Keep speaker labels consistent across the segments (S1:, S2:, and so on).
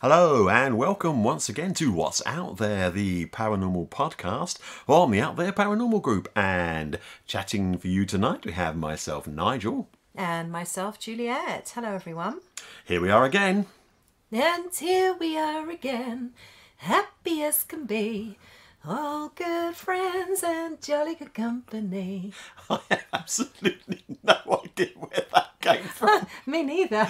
S1: Hello and welcome once again to What's Out There, the paranormal podcast on the Out There Paranormal Group. And chatting for you tonight, we have myself, Nigel.
S2: And myself, Juliet. Hello, everyone.
S1: Here we are again.
S2: And here we are again, happy as can be, all good friends and jolly good company.
S1: I have absolutely no idea where that came from.
S2: Me neither.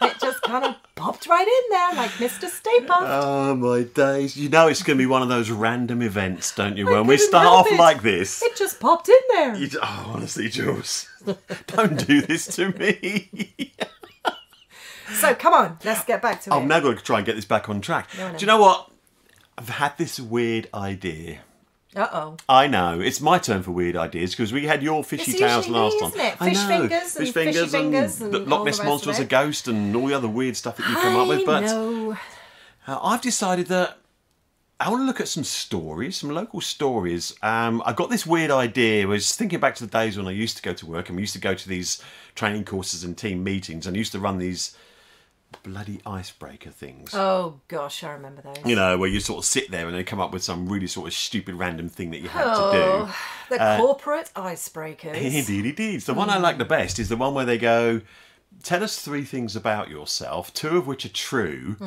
S2: It just kind of popped right in there like Mr. Stay Puft.
S1: Oh my days. You know it's going to be one of those random events, don't you? When we start off like this.
S2: It just popped in there.
S1: Honestly, Jules, don't do this to me.
S2: So come on, let's get back to it.
S1: I'm now going to try and get this back on track.
S2: No.
S1: Do you know what? I've had this weird idea.
S2: Uh-oh.
S1: I know. It's my turn for weird ideas because we had your fishy
S2: It's
S1: tales
S2: usually
S1: last
S2: me,
S1: time.
S2: isn't it?
S1: I
S2: Fish
S1: know.
S2: fingers and fishy fingers and
S1: the
S2: all
S1: Loch
S2: the
S1: Ness
S2: rest
S1: Monster
S2: of
S1: was a
S2: it.
S1: ghost and all the other weird stuff that you come up with. But
S2: know.
S1: I've decided that I want to look at some stories, some local stories. I got this weird idea. I was thinking back to the days when I used to go to work and we used to go to these training courses and team meetings and used to run these bloody icebreaker things.
S2: Oh gosh, I remember those.
S1: You know, where you sort of sit there and they come up with some really sort of stupid random thing that you had to do.
S2: The corporate icebreakers.
S1: Indeed. The one I like the best is the one where they go, tell us 3 things about yourself, 2 of which are true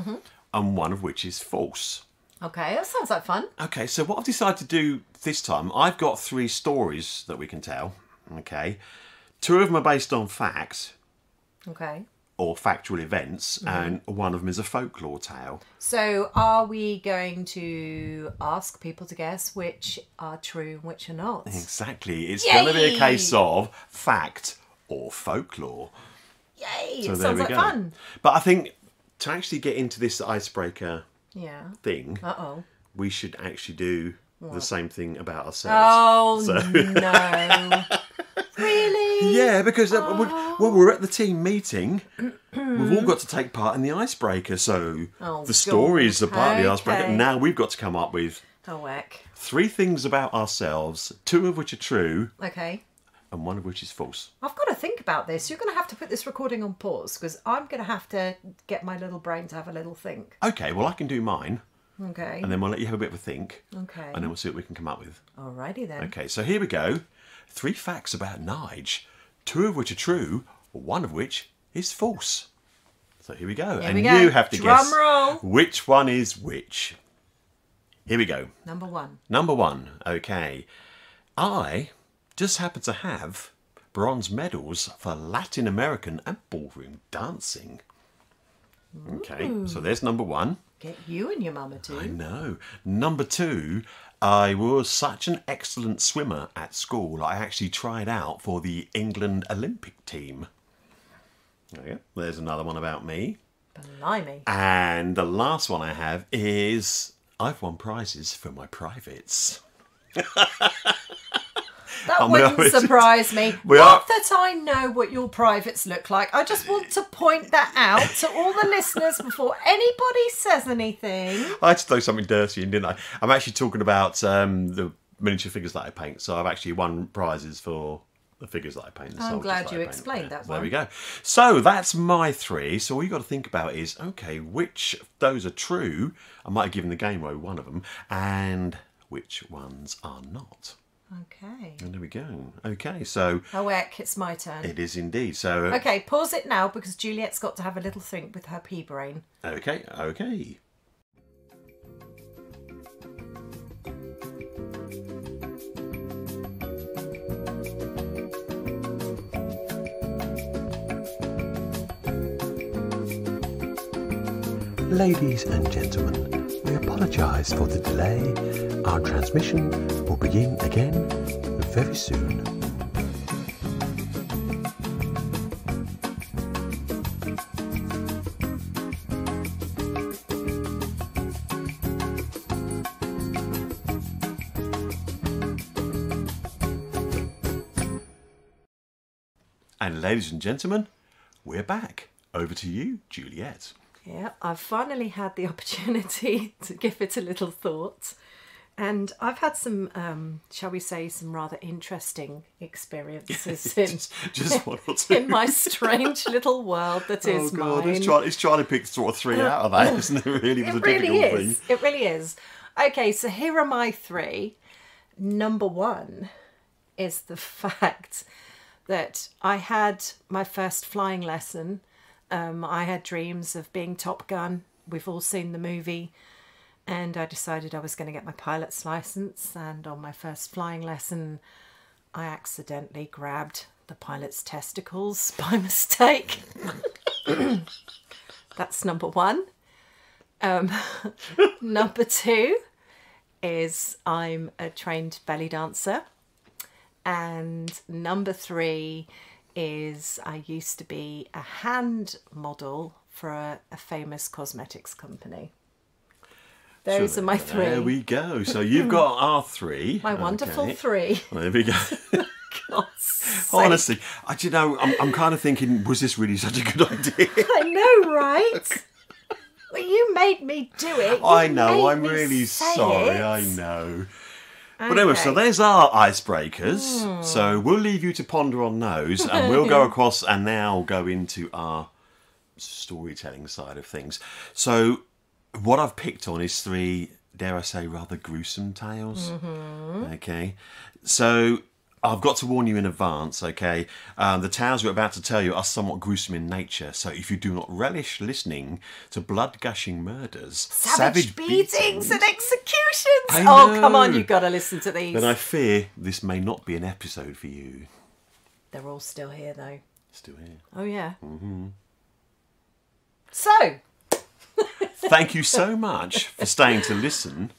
S1: and 1 of which is false.
S2: Okay, that sounds like fun.
S1: Okay, so what I've decided to do this time, I've got 3 stories that we can tell. Okay. 2 of them are based on facts.
S2: Okay.
S1: Or factual events, and 1 of them is a folklore tale.
S2: So are we going to ask people to guess which are true and which are not?
S1: Exactly. It's going to be a case of fact or folklore.
S2: Yay!
S1: So
S2: It
S1: there
S2: sounds
S1: we
S2: like
S1: go.
S2: fun.
S1: But I think to actually get into this icebreaker thing, we should actually do the same thing about ourselves.
S2: Oh, no. Really?
S1: Yeah, because when we're at the team meeting, we've all got to take part in the icebreaker. So the stories are part of the icebreaker.
S2: Okay.
S1: Now we've got to come up with 3 things about ourselves, 2 of which are true.
S2: Okay.
S1: And 1 of which is false.
S2: I've got to think about this. You're going to have to put this recording on pause because I'm going to have to get my little brain to have a little think.
S1: Okay, well I can do mine.
S2: Okay.
S1: And then we'll let you have a bit of a think.
S2: Okay.
S1: And then we'll see what we can come up with.
S2: Alrighty then.
S1: Okay, so here we go. 3 facts about Nige, 2 of which are true, 1 of which is false. So here we go.
S2: Here we go.
S1: You have to
S2: Drum
S1: guess
S2: roll.
S1: which one is which. Here we go.
S2: Number 1.
S1: Number 1. Okay. I just happen to have bronze medals for Latin American and ballroom dancing. Okay, so there's number 1.
S2: Get you and your mama too.
S1: I know. Number 2, I was such an excellent swimmer at school. I actually tried out for the England Olympic team. Okay, there's another one about me.
S2: Blimey.
S1: And the last one I have is I've won prizes for my privates.
S2: That wouldn't surprise me. Not that I know what your privates look like. I just want to point that out to all the listeners before anybody says anything.
S1: I had to throw something dirty in, didn't I? I'm actually talking about the miniature figures that I paint. So I've actually won prizes for the figures that I paint.
S2: I'm glad you explained that one.
S1: There we go. So that's my 3. So all you've got to think about is, okay, which of those are true? I might have given the game away 1 of them. And which ones are not?
S2: Okay.
S1: And there we go. Okay, so...
S2: Oh, heck, it's my turn.
S1: It is indeed. So...
S2: Okay, pause it now because Juliet's got to have a little think with her pea brain.
S1: Okay. Ladies and gentlemen, we apologise for the delay. Our transmission will begin again very soon. And ladies and gentlemen, we're back. Over to you, Juliet.
S2: Yeah, I've finally had the opportunity to give it a little thought. And I've had some, shall we say, some rather interesting experiences in,
S1: just one or two.
S2: in my strange little world that is mine.
S1: He's trying to pick sort of 3 out of that, isn't it? Really, was a difficult thing.
S2: It really is. Okay, so here are my 3. Number 1 is the fact that I had my first flying lesson. I had dreams of being Top Gun. We've all seen the movie. And I decided I was going to get my pilot's license. And on my first flying lesson, I accidentally grabbed the pilot's testicles by mistake. That's number 1. Number 2 is I'm a trained belly dancer. And number 3 is I used to be a hand model for a famous cosmetics company. Those are my 3.
S1: There we go. So you've got our 3.
S2: My wonderful 3.
S1: Well, there we go.
S2: God's sake.
S1: Honestly, I'm kind of thinking, was this really such a good idea?
S2: I know, right? Well, you made me do it.
S1: I know. I'm really sorry. I know.
S2: Okay.
S1: But anyway, so there's our icebreakers. So we'll leave you to ponder on those, and we'll go across and now go into our storytelling side of things. So what I've picked on is 3, dare I say, rather gruesome tales. Okay, so I've got to warn you in advance, okay? The tales we're about to tell you are somewhat gruesome in nature, so if you do not relish listening to blood-gushing murders,
S2: savage beatings and executions.
S1: Oh,
S2: come on, you've got to listen to these.
S1: then I fear this may not be an episode for you.
S2: They're all still here, though.
S1: Still here.
S2: Oh, yeah. So...
S1: Thank you so much for staying to listen.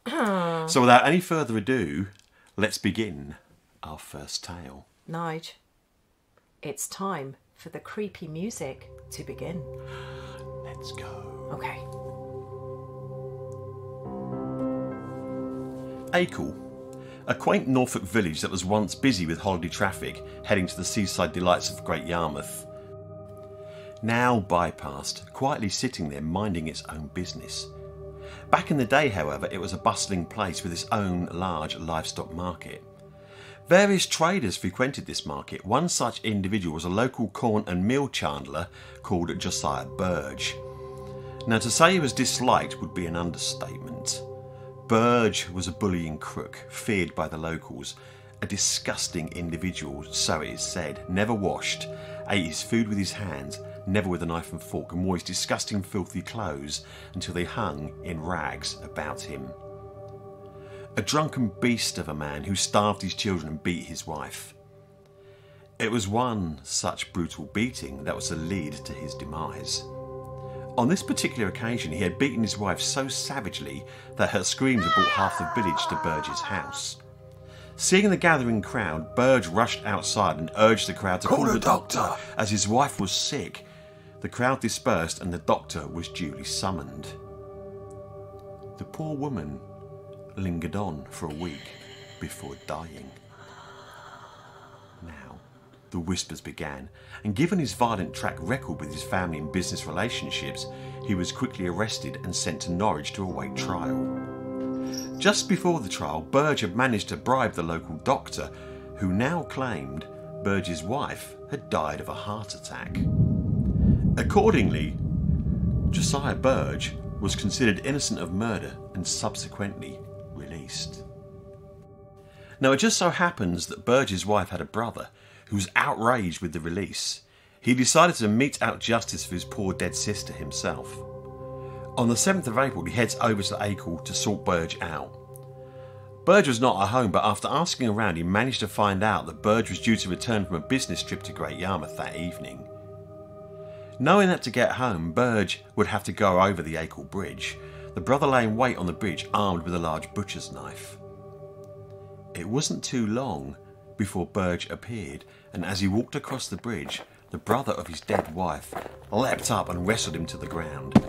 S1: So without any further ado, let's begin our first tale.
S2: Nige, it's time for the creepy music to begin.
S1: Let's go.
S2: Okay.
S1: Acle, a quaint Norfolk village that was once busy with holiday traffic heading to the seaside delights of Great Yarmouth. Now bypassed, quietly sitting there minding its own business. Back in the day, however, it was a bustling place with its own large livestock market. Various traders frequented this market. One such individual was a local corn and meal chandler called Josiah Burge. Now, to say he was disliked would be an understatement. Burge was a bullying crook, feared by the locals, a disgusting individual, so it is said, never washed, ate his food with his hands, never with a knife and fork, and wore his disgusting filthy clothes until they hung in rags about him. A drunken beast of a man who starved his children and beat his wife. It was one such brutal beating that was the lead to his demise. On this particular occasion, he had beaten his wife so savagely that her screams had brought half the village to Burge's house. Seeing the gathering crowd, Burge rushed outside and urged the crowd to call the doctor, as his wife was sick. The crowd dispersed and the doctor was duly summoned. The poor woman lingered on for a week before dying. Now, the whispers began, and given his violent track record with his family and business relationships, he was quickly arrested and sent to Norwich to await trial. Just before the trial, Burge had managed to bribe the local doctor, who now claimed Burge's wife had died of a heart attack. Accordingly, Josiah Burge was considered innocent of murder and subsequently released. Now, it just so happens that Burge's wife had a brother who was outraged with the release. He decided to mete out justice for his poor dead sister himself. On the 7th of April, he heads over to Acle to sort Burge out. Burge was not at home, but after asking around, he managed to find out that Burge was due to return from a business trip to Great Yarmouth that evening. Knowing that to get home, Burge would have to go over the Acle Bridge, the brother lay in wait on the bridge armed with a large butcher's knife. It wasn't too long before Burge appeared, and as he walked across the bridge, the brother of his dead wife leapt up and wrestled him to the ground.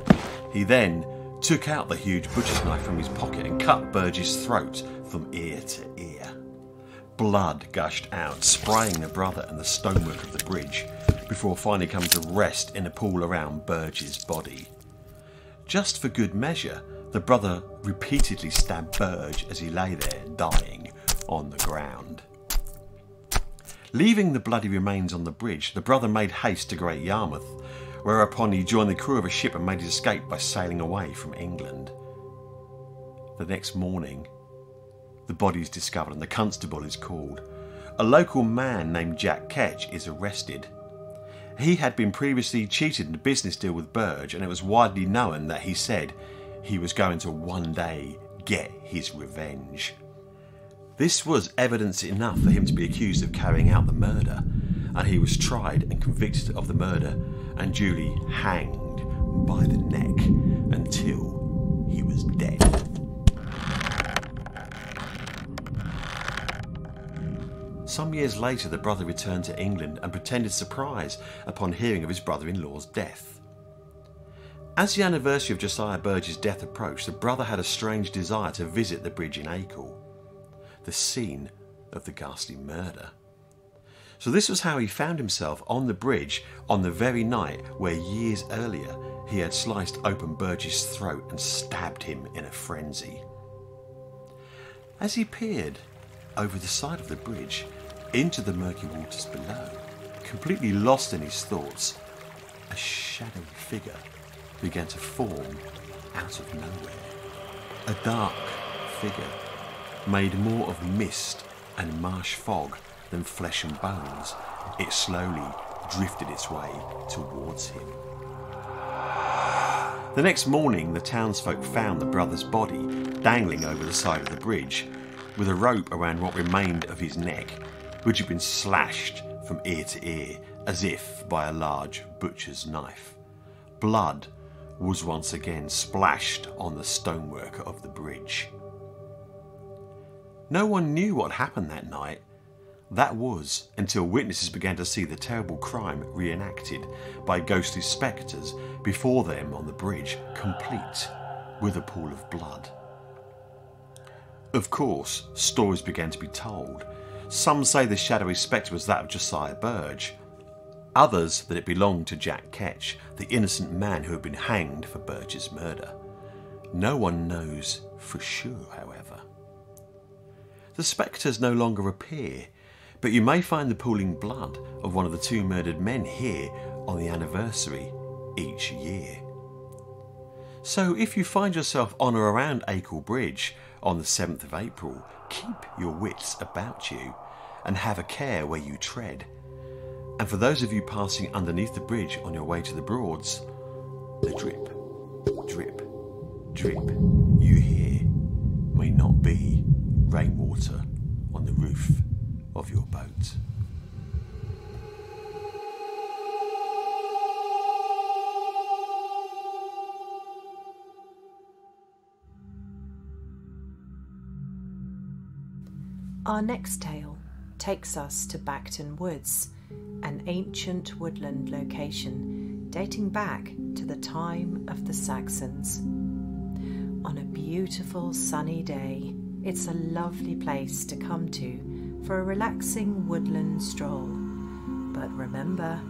S1: He then took out the huge butcher's knife from his pocket and cut Burge's throat from ear to ear. Blood gushed out, spraying the brother and the stonework of the bridge, before finally coming to rest in a pool around Burge's body. Just for good measure, the brother repeatedly stabbed Burge as he lay there, dying on the ground. Leaving the bloody remains on the bridge, the brother made haste to Great Yarmouth, whereupon he joined the crew of a ship and made his escape by sailing away from England. The next morning, the body is discovered and the constable is called. A local man named Jack Ketch is arrested. He had been previously cheated in a business deal with Burge, and it was widely known that he said he was going to one day get his revenge. This was evidence enough for him to be accused of carrying out the murder, and he was tried and convicted of the murder and duly hanged by the neck until he was dead. Some years later, the brother returned to England and pretended surprise upon hearing of his brother-in-law's death. As the anniversary of Josiah Burge's death approached, the brother had a strange desire to visit the bridge in Acle, the scene of the ghastly murder. So this was how he found himself on the bridge on the very night where years earlier he had sliced open Burge's throat and stabbed him in a frenzy. As he peered over the side of the bridge into the murky waters below, completely lost in his thoughts, a shadowy figure began to form out of nowhere. A dark figure made more of mist and marsh fog than flesh and bones. It slowly drifted its way towards him. The next morning, the townsfolk found the brother's body dangling over the side of the bridge, with a rope around what remained of his neck, which had been slashed from ear to ear as if by a large butcher's knife. Blood was once again splashed on the stonework of the bridge. No one knew what happened that night. That was until witnesses began to see the terrible crime reenacted by ghostly spectres before them on the bridge, complete with a pool of blood. Of course, stories began to be told. Some say the shadowy spectre was that of Josiah Burge. Others that it belonged to Jack Ketch, the innocent man who had been hanged for Burge's murder. No one knows for sure, however. The spectres no longer appear, but you may find the pooling blood of one of the two murdered men here on the anniversary each year. So if you find yourself on or around Acle Bridge on the 7th of April, keep your wits about you and have a care where you tread. And for those of you passing underneath the bridge on your way to the Broads, the drip, drip, drip you hear may not be rainwater on the roof of your boat.
S2: Our next tale takes us to Bacton Woods, an ancient woodland location dating back to the time of the Saxons. On a beautiful sunny day, it's a lovely place to come to for a relaxing woodland stroll. But remember,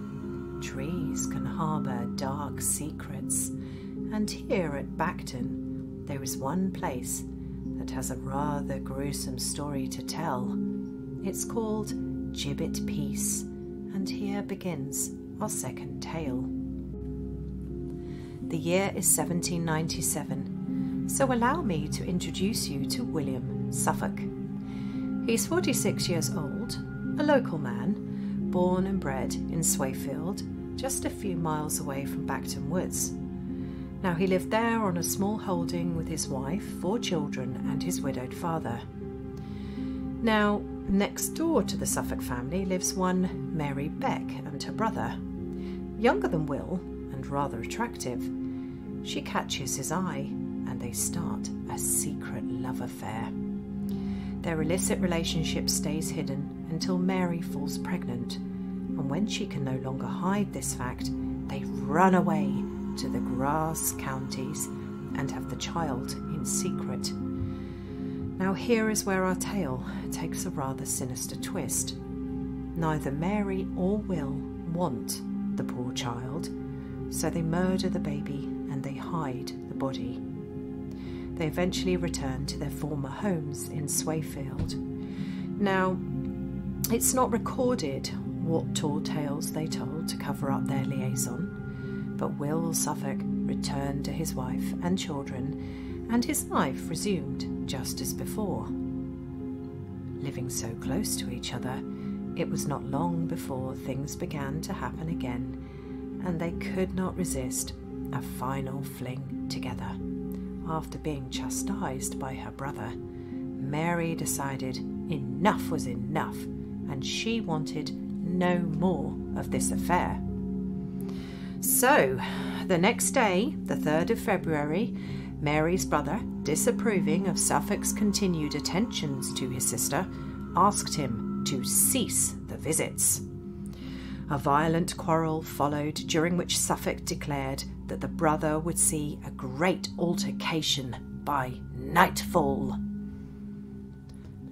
S2: trees can harbour dark secrets, and here at Bacton there is one place that has a rather gruesome story to tell. It's called Gibbet Peace, and here begins our second tale. The year is 1797, so allow me to introduce you to William Suffolk. He's 46 years old, a local man, born and bred in Swayfield, just a few miles away from Bacton Woods. Now, he lived there on a small holding with his wife, 4 children, and his widowed father. Now, next door to the Suffolk family lives one Mary Beck and her brother. Younger than Will and rather attractive, she catches his eye and they start a secret love affair. Their illicit relationship stays hidden until Mary falls pregnant, and when she can no longer hide this fact, they run away to the grass counties and have the child in secret. Now here is where our tale takes a rather sinister twist. Neither Mary or Will want the poor child, so they murder the baby and they hide the body. they eventually returned to their former homes in Swayfield. Now, it's not recorded what tall tales they told to cover up their liaison, but Will Suffolk returned to his wife and children, and his life resumed just as before. Living so close to each other, it was not long before things began to happen again, and they could not resist a final fling together. After being chastised by her brother, Mary decided enough was enough, and she wanted no more of this affair. So, the next day, the 3rd of February, Mary's brother, disapproving of Suffolk's continued attentions to his sister, asked him to cease the visits. A violent quarrel followed, during which Suffolk declared that the brother would see a great altercation by nightfall.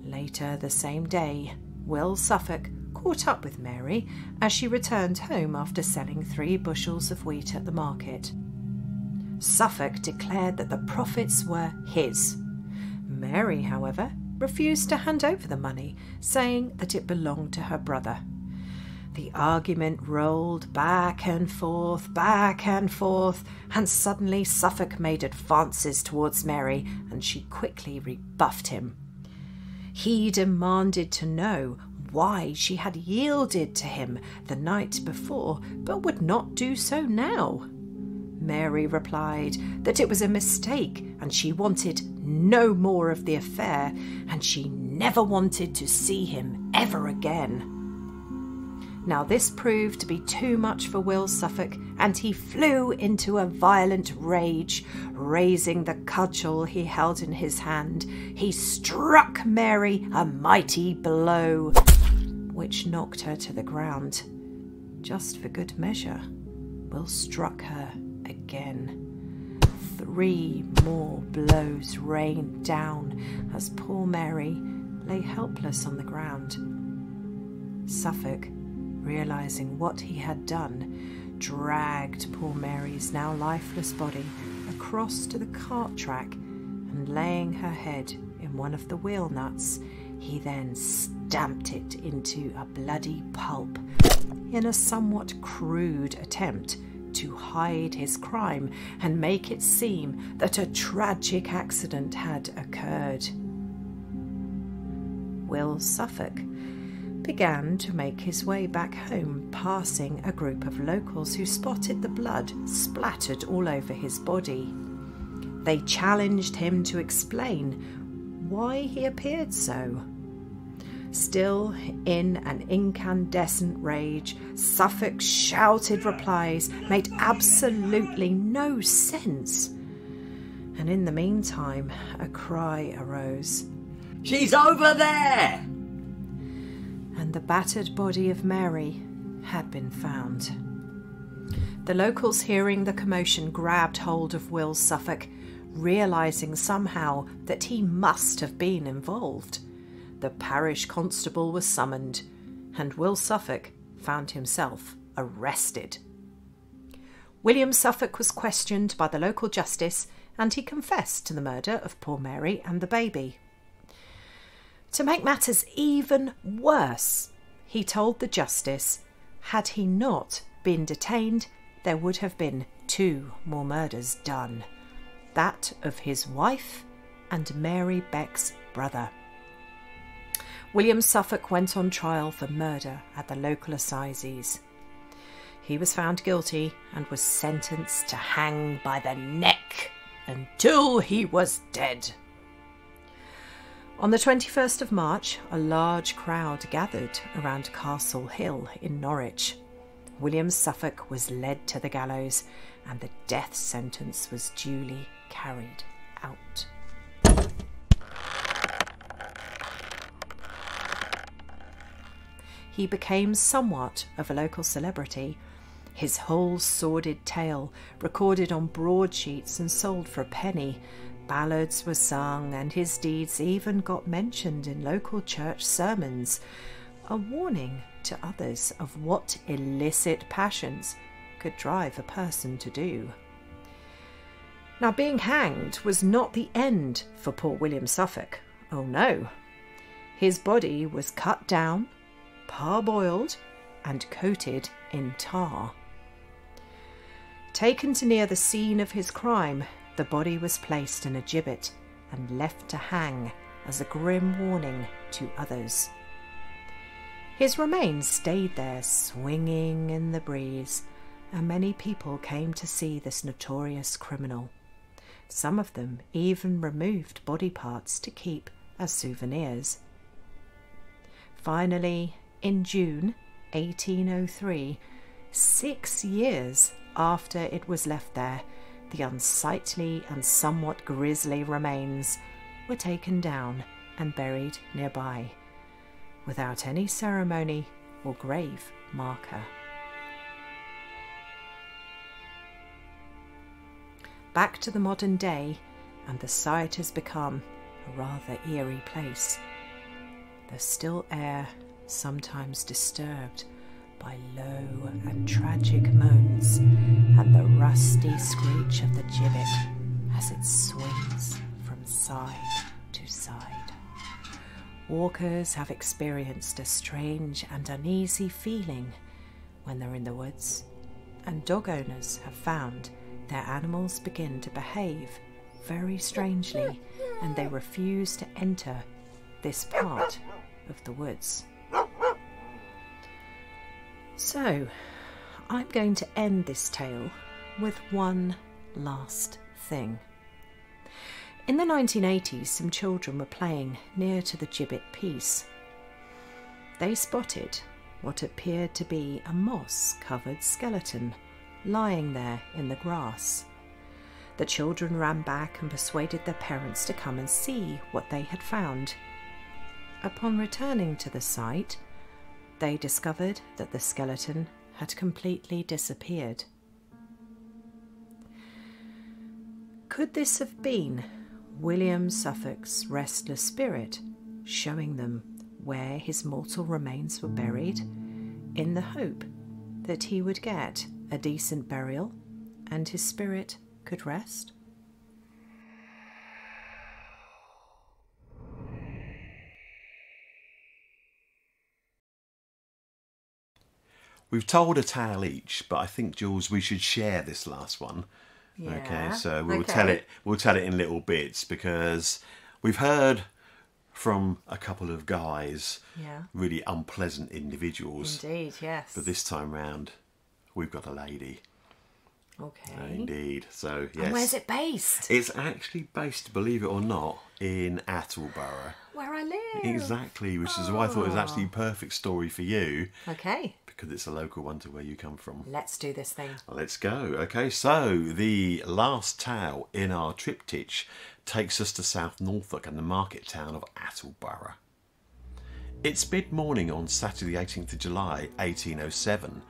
S2: Later the same day, Will Suffolk caught up with Mary as she returned home after selling 3 bushels of wheat at the market. Suffolk declared that the profits were his. Mary, however, refused to hand over the money, saying that it belonged to her brother. The argument rolled back and forth, and suddenly Suffolk made advances towards Mary, and she quickly rebuffed him. He demanded to know why she had yielded to him the night before, but would not do so now. Mary replied that it was a mistake and she wanted no more of the affair, and she never wanted to see him ever again. Now this proved to be too much for Will Suffolk, and he flew into a violent rage. Raising the cudgel he held in his hand, he struck Mary a mighty blow, which knocked her to the ground. Just for good measure, Will struck her again. 3 more blows rained down as poor Mary lay helpless on the ground. Suffolk, realising what he had done, dragged poor Mary's now lifeless body across to the cart track, and laying her head in one of the wheel nuts, he then stamped it into a bloody pulp in a somewhat crude attempt to hide his crime and make it seem that a tragic accident had occurred. Will Suffolk began to make his way back home, passing a group of locals who spotted the blood splattered all over his body. They challenged him to explain why he appeared so. Still in an incandescent rage, Suffolk shouted replies made absolutely no sense. And in the meantime, a cry arose.
S3: "She's over there!"
S2: And the battered body of Mary had been found. The locals, hearing the commotion, grabbed hold of Will Suffolk, realising somehow that he must have been involved. The parish constable was summoned, and Will Suffolk found himself arrested. William Suffolk was questioned by the local justice, and he confessed to the murder of poor Mary and the baby. To make matters even worse, he told the justice, had he not been detained, there would have been 2 more murders done, that of his wife and Mary Beck's brother. William Suffolk went on trial for murder at the local assizes. He was found guilty and was sentenced to hang by the neck until he was dead. On the 21st of March, a large crowd gathered around Castle Hill in Norwich. William Suffolk was led to the gallows, and the death sentence was duly carried out. He became somewhat of a local celebrity. His whole sordid tale, recorded on broadsheets and sold for a penny, ballads were sung, and his deeds even got mentioned in local church sermons, a warning to others of what illicit passions could drive a person to do. Now, being hanged was not the end for poor William Suffolk. Oh no. His body was cut down, parboiled, and coated in tar. Taken to near the scene of his crime, the body was placed in a gibbet and left to hang as a grim warning to others. His remains stayed there swinging in the breeze, and many people came to see this notorious criminal. Some of them even removed body parts to keep as souvenirs. Finally, in June 1803, 6 years after it was left there, the unsightly and somewhat grisly remains were taken down and buried nearby, without any ceremony or grave marker. Back to the modern day, and the site has become a rather eerie place. The still air sometimes disturbed by low and tragic moans and the rusty screech of the gibbet as it swings from side to side. Walkers have experienced a strange and uneasy feeling when they're in the woods, and dog owners have found their animals begin to behave very strangely, and they refuse to enter this part of the woods. So, I'm going to end this tale with one last thing. In the 1980s, some children were playing near to the gibbet piece. They spotted what appeared to be a moss-covered skeleton lying there in the grass. The children ran back and persuaded their parents to come and see what they had found. Upon returning to the site, they discovered that the skeleton had completely disappeared. Could this have been William Suffolk's restless spirit showing them where his mortal remains were buried, in the hope that he would get a decent burial and his spirit could rest?
S1: We've told a tale each, but I think, Jules, we should share this last one.
S2: Yeah.
S1: Okay, so we'll tell it in little bits, because we've heard from a couple of guys, really unpleasant individuals.
S2: Indeed, yes.
S1: But this time round, we've got a lady.
S2: Okay.
S1: Indeed. So, yes.
S2: And where's it based?
S1: It's actually based, believe it or not, in Attleborough.
S2: Where I live.
S1: Exactly, which is why I thought it was actually a perfect story for you.
S2: Okay.
S1: Because it's a local one to where you come from.
S2: Let's do this thing.
S1: Let's go. Okay, so the last tale in our triptych takes us to South Norfolk and the market town of Attleborough. It's mid-morning on Saturday the 18th of July 1807,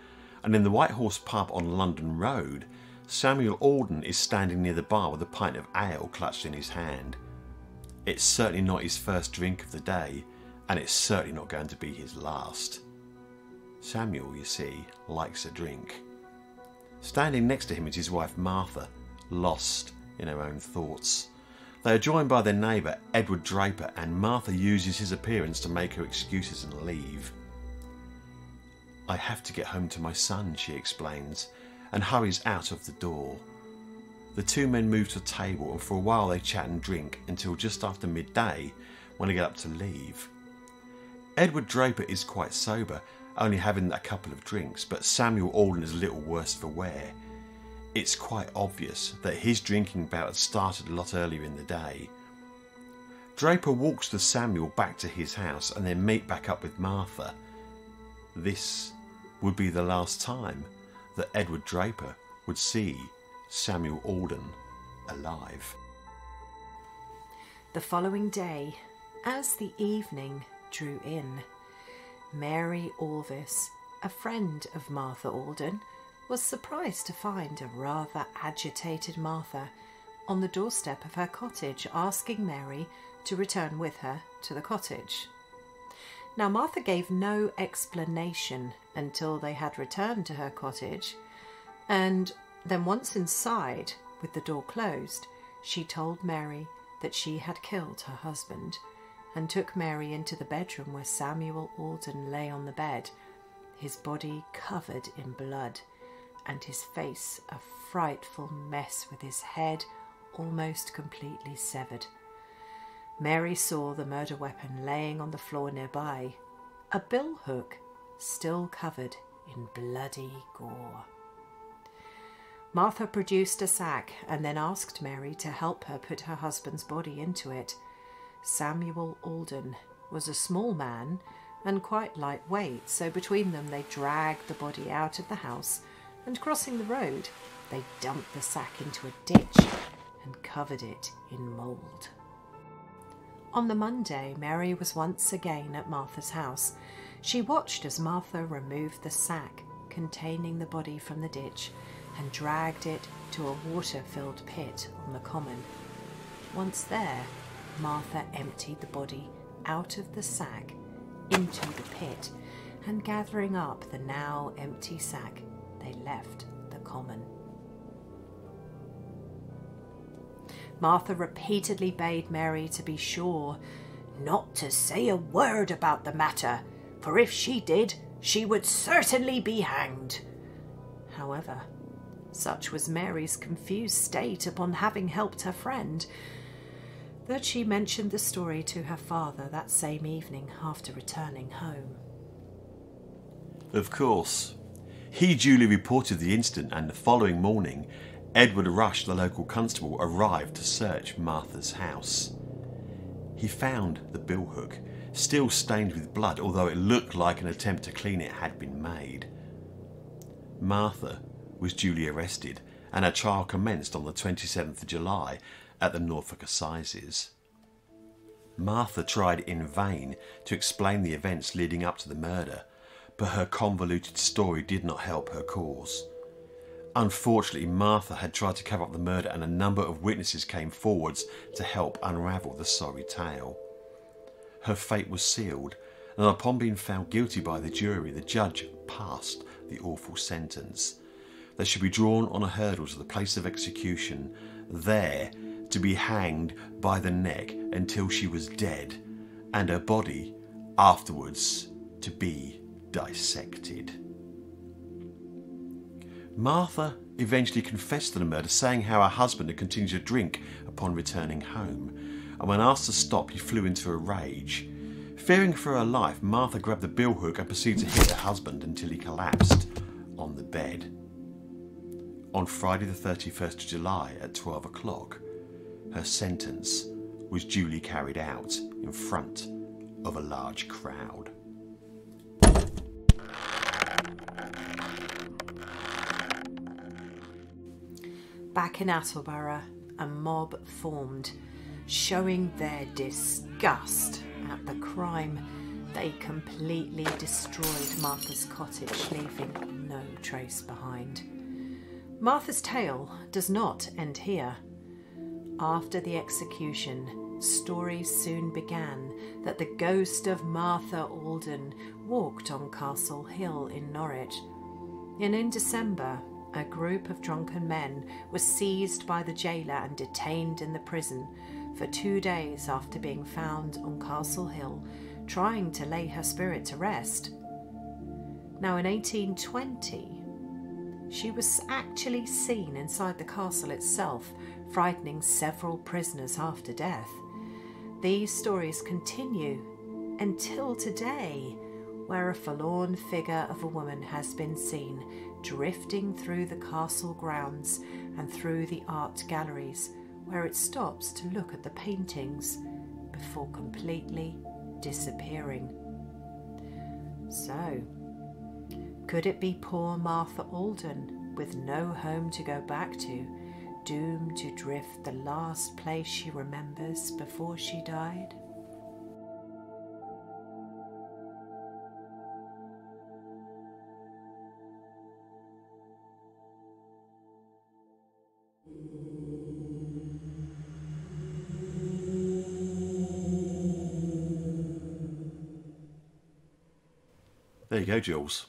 S1: and in the White Horse pub on London Road, Samuel Alden is standing near the bar with a pint of ale clutched in his hand. It's certainly not his first drink of the day, and it's certainly not going to be his last. Samuel, you see, likes a drink. Standing next to him is his wife Martha, lost in her own thoughts. They are joined by their neighbour Edward Draper, and Martha uses his appearance to make her excuses and leave. "I have to get home to my son," she explains, and hurries out of the door. The two men move to a table, and for a while they chat and drink until just after midday, when they get up to leave. Edward Draper is quite sober, only having a couple of drinks, but Samuel Alden is a little worse for wear. It's quite obvious that his drinking bout had started a lot earlier in the day. Draper walks with Samuel back to his house and then meet back up with Martha. This would be the last time that Edward Draper would see Samuel Alden alive.
S2: The following day, as the evening drew in, Mary Orvis, a friend of Martha Alden, was surprised to find a rather agitated Martha on the doorstep of her cottage, asking Mary to return with her to the cottage. Now, Martha gave no explanation until they had returned to her cottage, and then once inside, With the door closed, she told Mary that she had killed her husband and took Mary into the bedroom where Samuel Alden lay on the bed, his body covered in blood and his face a frightful mess with his head almost completely severed. Mary saw the murder weapon laying on the floor nearby, a billhook still covered in bloody gore. Martha produced a sack and then asked Mary to help her put her husband's body into it. Samuel Alden was a small man and quite lightweight, so between them they dragged the body out of the house, and crossing the road, they dumped the sack into a ditch and covered it in mould. On the Monday, Mary was once again at Martha's house. She watched as Martha removed the sack containing the body from the ditch and dragged it to a water-filled pit on the common. Once there, Martha emptied the body out of the sack into the pit, and gathering up the now empty sack, they left the common. Martha repeatedly bade Mary to be sure not to say a word about the matter, for if she did, she would certainly be hanged. However, such was Mary's confused state upon having helped her friend, that she mentioned the story to her father that same evening after returning home.
S1: Of course, he duly reported the incident, and the following morning, Edward Rush, the local constable, arrived to search Martha's house. He found the billhook, still stained with blood, although it looked like an attempt to clean it had been made. Martha was duly arrested, and her trial commenced on the 27th of July at the Norfolk Assizes. Martha tried in vain to explain the events leading up to the murder, but her convoluted story did not help her cause. Unfortunately, Martha had tried to cover up the murder, and a number of witnesses came forwards to help unravel the sorry tale. Her fate was sealed, and upon being found guilty by the jury, the judge passed the awful sentence that she be drawn on a hurdle to the place of execution, there to be hanged by the neck until she was dead, and her body afterwards to be dissected. Martha eventually confessed to the murder, saying how her husband had continued to drink upon returning home, and when asked to stop, he flew into a rage. Fearing for her life, Martha grabbed the billhook and proceeded to hit her husband until he collapsed on the bed. On Friday the 31st of July at 12 o'clock, her sentence was duly carried out in front of a large crowd.
S2: Back in Attleborough, a mob formed, showing their disgust at the crime. They completely destroyed Martha's cottage, leaving no trace behind. Martha's tale does not end here. After the execution, stories soon began that the ghost of Martha Alden walked on Castle Hill in Norwich. And in December, a group of drunken men was seized by the jailer and detained in the prison for 2 days after being found on Castle Hill, trying to lay her spirit to rest. Now in 1820, she was actually seen inside the castle itself, frightening several prisoners after death. These stories continue until today, where a forlorn figure of a woman has been seen drifting through the castle grounds and through the art galleries, where it stops to look at the paintings before completely disappearing. So, could it be poor Martha Alden, with no home to go back to, doomed to drift the last place she remembers before she died?
S1: There you go, Jules.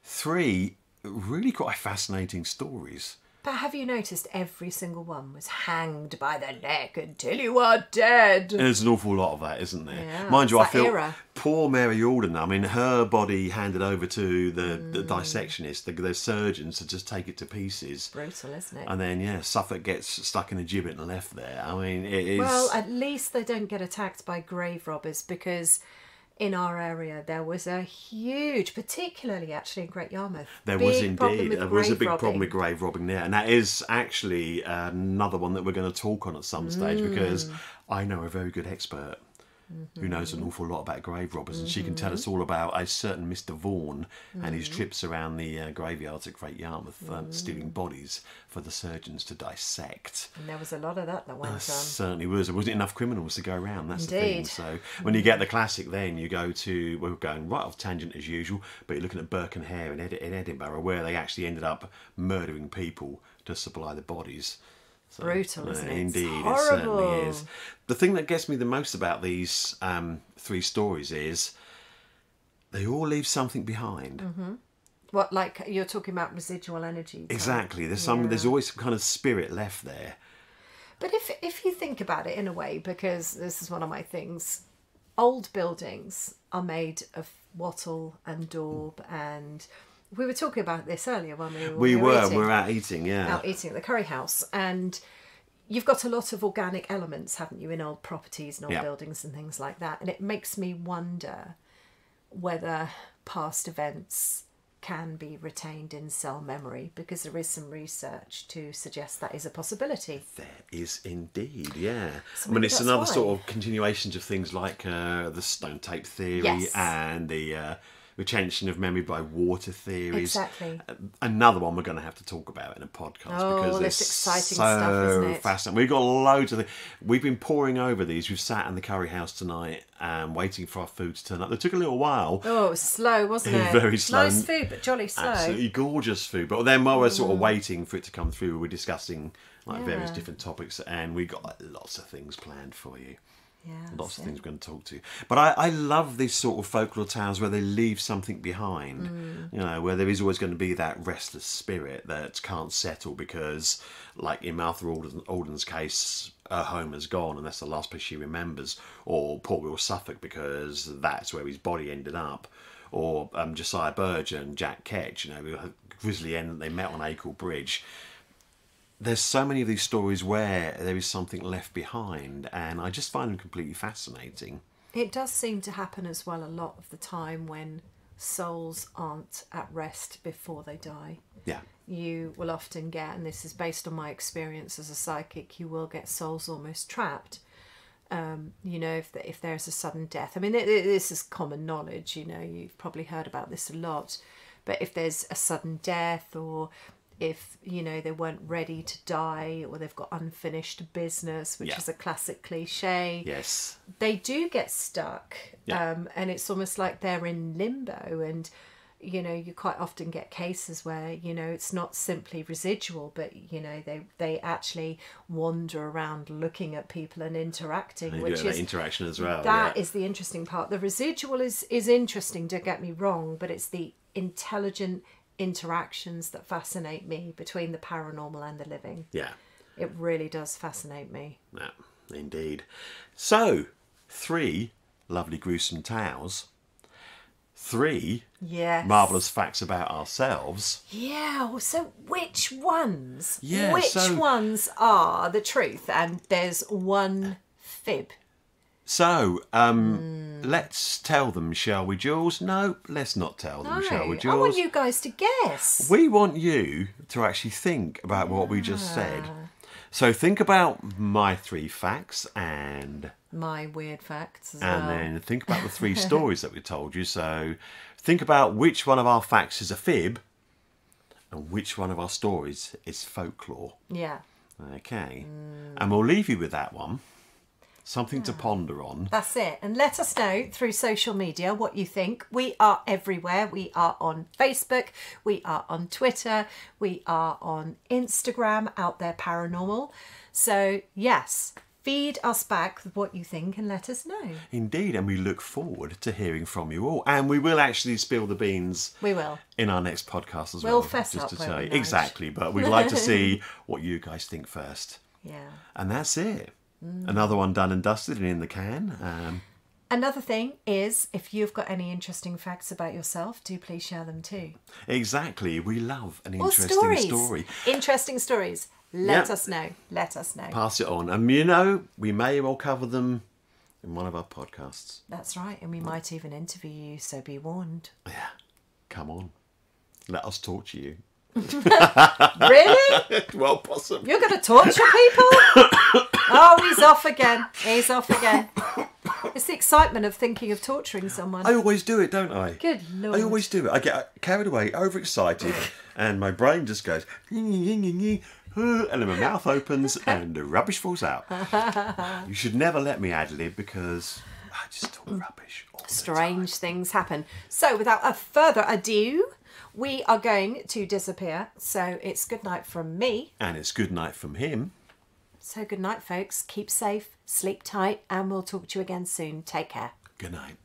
S1: 3 really quite fascinating stories.
S2: But have you noticed every single one was hanged by the neck until you are dead?
S1: There's an awful lot of that, isn't there?
S2: Yeah,
S1: Mind you, I
S2: it's that
S1: feel
S2: era.
S1: poor Mary Alden. I mean, her body handed over to the dissectionist, the surgeons, to just take it to pieces.
S2: Brutal, isn't it?
S1: And then, yeah, Suffolk gets stuck in a gibbet and left there. I mean, it is...
S2: Well, at least they don't get attacked by grave robbers, because in our area there was a huge, particularly actually in Great Yarmouth,
S1: There was
S2: big problem
S1: indeed.
S2: with
S1: There was a
S2: grave
S1: big problem
S2: robbing.
S1: with grave robbing there. And that is actually another one that we're going to talk on at some stage, because I know a very good expert who knows an awful lot about grave robbers, and she can tell us all about a certain Mr. Vaughan and his trips around the graveyards at Great Yarmouth, stealing bodies for the surgeons to dissect.
S2: And there was a lot of that went on.
S1: Certainly was. There wasn't enough criminals to go around. That's the thing.
S2: Indeed.
S1: So when you get the classic, then you go to, we're going right off tangent as usual, but you're looking at Burke and Hare in Edinburgh, where they actually ended up murdering people to supply the bodies. So,
S2: Brutal, isn't it?
S1: Indeed,
S2: It's
S1: it certainly
S2: horrible.
S1: is. The thing that gets me the most about these three stories is they all leave something behind.
S2: What, like you're talking about residual energy?
S1: Exactly. There's
S2: Yeah.
S1: there's always some kind of spirit left there.
S2: But if you think about it in a way, because this is one of my things, old buildings are made of wattle and daub, and we were talking about this earlier when we were eating.
S1: We were out eating, yeah.
S2: Out eating at the curry house, and you've got a lot of organic elements, haven't you, in old properties and old
S1: Yeah.
S2: buildings and things like that, and it makes me wonder whether past events can be retained in cell memory, because there is some research to suggest that is a possibility.
S1: There is indeed, yeah.
S2: So
S1: I mean,
S2: maybe
S1: it's
S2: that's
S1: another
S2: why.
S1: sort of continuations of things like the stone tape theory
S2: Yes.
S1: and the retention of memory by water theories.
S2: Exactly.
S1: Another one we're going to have to talk about in a podcast,
S2: Oh,
S1: because
S2: this
S1: it's
S2: exciting
S1: so
S2: stuff, isn't it?
S1: fascinating. We've got loads of things. We've been poring over these. We've sat in the curry house tonight waiting for our food to turn up. It took a little while.
S2: Oh, it was slow, wasn't it?
S1: Very slow.
S2: Nice food, but jolly slow.
S1: Absolutely gorgeous food. But then while we're sort of waiting for it to come through, we're discussing like various
S2: Yeah.
S1: different topics, and we got lots of things planned for you.
S2: Yeah,
S1: Lots of
S2: that's
S1: things we're going to talk to. But I love these sort of folklore tales where they leave something behind. You know, where there is always going to be that restless spirit that can't settle because, like in Arthur Alden's case, her home is gone and that's the last place she remembers. Or Port Will, Suffolk, because that's where his body ended up. Or Josiah Burge and Jack Ketch, you know, a grisly end that they met on Acle Bridge. There's so many of these stories where there is something left behind, and I just find them completely fascinating.
S2: It does seem to happen as well a lot of the time when souls aren't at rest before they die.
S1: Yeah.
S2: You will often get, and this is based on my experience as a psychic, you will get souls almost trapped. You know, if there's a sudden death. I mean, this is common knowledge, you know, you've probably heard about this a lot. But if there's a sudden death, or if, you know, they weren't ready to die, or they've got unfinished business, which
S1: Yeah.
S2: is a classic cliche,
S1: Yes.
S2: they do get stuck.
S1: Yeah.
S2: And it's almost like they're in limbo. And, you know, you quite often get cases where, you know, it's not simply residual, but, you know, they actually wander around looking at people and interacting,
S1: And
S2: which
S1: you get
S2: is
S1: that interaction as well.
S2: that
S1: yeah.
S2: is the interesting part. The residual is interesting, don't get me wrong, but it's the intelligent interactions that fascinate me between the paranormal and the living.
S1: Yeah.
S2: It really does fascinate me.
S1: Yeah, indeed. So, 3 lovely gruesome tales. 3
S2: Yes.
S1: marvellous facts about ourselves.
S2: Yeah, well, so which ones?
S1: Yeah,
S2: which
S1: so-
S2: ones are the truth? And there's one fib.
S1: So, let's tell them, shall we, Jules? No, let's not tell them, shall we,
S2: I
S1: Jules?
S2: want you guys to guess.
S1: We want you to actually think about what we just said. So think about my 3 facts and
S2: My weird facts as
S1: and
S2: well.
S1: then think about the 3 stories that we told you. So think about which one of our facts is a fib and which one of our stories is folklore.
S2: Yeah,
S1: Okay. And we'll leave you with that one. Something to ponder on.
S2: that's it. And let us know through social media what you think. We are everywhere. We are on Facebook. We are on Twitter. We are on Instagram, Out There Paranormal. So, yes, feed us back with what you think and let us know.
S1: Indeed, and we look forward to hearing from you all. And we will actually spill the beans.
S2: We will.
S1: In our next podcast as well.
S2: We'll fess up,
S1: to
S2: won't
S1: say
S2: we, Nige?
S1: exactly, but we'd like to see what you guys think first.
S2: Yeah.
S1: And that's it. Another one done and dusted and in the can.
S2: Another thing is, if you've got any interesting facts about yourself, do please share them too.
S1: Exactly. We love an
S2: Or
S1: interesting
S2: stories.
S1: story.
S2: Interesting stories. Let
S1: Yeah.
S2: us know. Let us know.
S1: Pass it on. And we may well cover them in one of our podcasts.
S2: That's right. And we might even interview you, so be warned.
S1: Yeah. Come on. Let us torture you.
S2: Really?
S1: Well, possibly.
S2: You're going to torture people? Oh, he's off again. He's off again. It's the excitement of thinking of torturing someone.
S1: I always do it, don't I?
S2: Good Lord.
S1: I always do it. I get carried away, overexcited, and my brain just goes, and then my mouth opens and the rubbish falls out. You should never let me ad-lib because I just talk rubbish all the
S2: Strange things happen. So, without a further ado, we are going to disappear. So, it's good night from me.
S1: time. And it's good night from him.
S2: So, good night, folks. Keep safe, sleep tight, and we'll talk to you again soon. Take care.
S1: Good night.